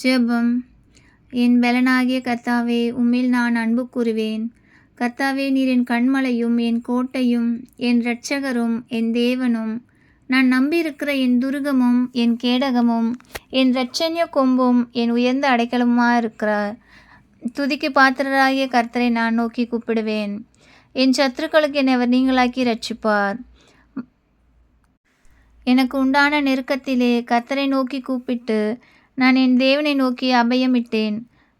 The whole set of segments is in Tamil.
ஜெபம். என் பெலனாகிய கர்த்தாவே, உம்மில் நான் அன்பு கூறுவேன். கர்த்தாவே, நீர் என் கன்மலையும் என் கோட்டையும் என் இரட்சகரும் என் தேவனும், நான் நம்பியிருக்கிற என் துருகமும் என் கேடகமும் என் இரட்சண்ய கொம்பும் என் உயர்ந்த அடைக்கலமுமாயிருக்கிறார். துதிக்கு பாத்திரராகிய கர்த்தரை நான் நோக்கி கூப்பிடுவேன். என் சத்துருக்களுக்கு என்னை அவர் நீங்களாக்கி இரட்சிப்பார். எனக்கு உண்டான நெருக்கத்திலே கர்த்தரை நோக்கி கூப்பிட்டு நான் என் தேவனை நோக்கி அபயமிட்டேன்.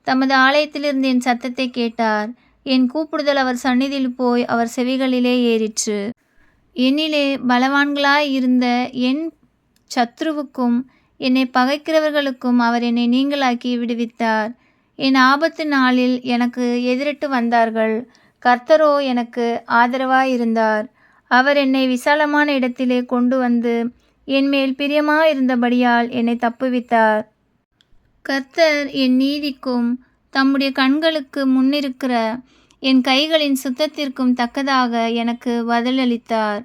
தமது ஆலயத்திலிருந்து என் சத்தத்தை கேட்டார். என் கூப்பிடுதல் அவர் சந்நிதியில் போய் அவர் செவிகளிலே ஏறிற்று. என்னிலே பலவான்களாய் இருந்த என் சத்ருவுக்கும் என்னை பகைக்கிறவர்களுக்கும் அவர் என்னை நீங்களாக்கி விடுவித்தார். என் ஆபத்து நாளில் எனக்கு எதிரிட்டு வந்தார்கள். கர்த்தரோ எனக்கு ஆதரவாயிருந்தார். அவர் என்னை விசாலமான இடத்திலே கொண்டு வந்து என்மேல் பிரியமாயிருந்தபடியால் என்னை தப்புவித்தார். கர்த்தர் என் நீதிக்கும் தம்முடைய கண்களுக்கு முன்னிருக்கிற என் கைகளின் சுத்தத்திற்கும் தக்கதாக எனக்கு பதிலளித்தார்.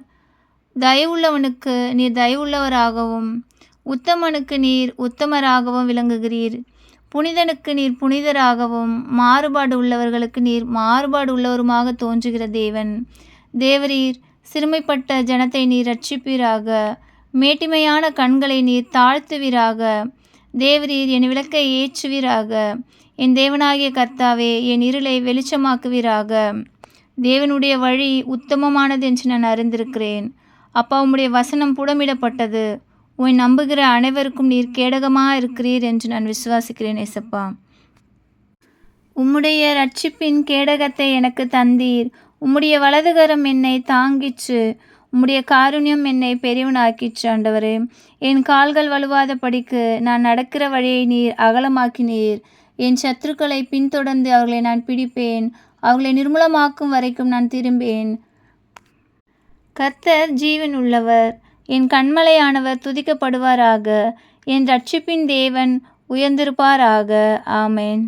தயவுள்ளவனுக்கு நீர் தயவுள்ளவராகவும் உத்தமனுக்கு நீர் உத்தமராகவும் விளங்குகிறீர். புனிதனுக்கு நீர் புனிதராகவும் மாறுபாடு உள்ளவர்களுக்கு நீர் மாறுபாடு உள்ளவருமாக தோன்றுகிற தேவன். தேவரீர் சிறுமைப்பட்ட ஜனத்தை நீர் இரட்சிப்பீராக. மேட்டிமையான கண்களை நீர் தாழ்த்துவீராக. தேவரீர் என் விளக்கை ஏற்றுவீராக. என் தேவனாகிய கர்த்தாவே, என் இருளை வெளிச்சமாக்குவீராக. தேவனுடைய வழி உத்தமமானது என்று நான் அறிந்திருக்கிறேன். அப்பா, உம்முடைய வசனம் புடமிடப்பட்டது. உம்மை நம்புகிற அனைவருக்கும் நீர் கேடகமாக இருக்கிறீர் என்று நான் விசுவாசிக்கிறேன். ஏசப்பா, உம்முடைய இரட்சிப்பின் கேடகத்தை எனக்கு தந்தீர். உம்முடைய வலதுகரம் என்னை தாங்கிற்று. உம்முடைய காருண்யம் என்னை பெரியவனாக்கிற்று. ஆண்டவரே, என் கால்கள் வலுவாத படிக்கு நான் நடக்கிற வழியை நீர் அகலமாக்கினீர். என் சத்துருக்களை பின்தொடர்ந்து அவர்களை நான் பிடிப்பேன். அவர்களை நிர்மூலமாக்கும் வரைக்கும் நான் திரும்பேன். கர்த்தர் ஜீவன் உள்ளவர். என் கன்மலையானவர் துதிக்கப்படுவாராக. என் இரட்சிப்பின் தேவன் உயர்ந்திருப்பாராக. ஆமேன்.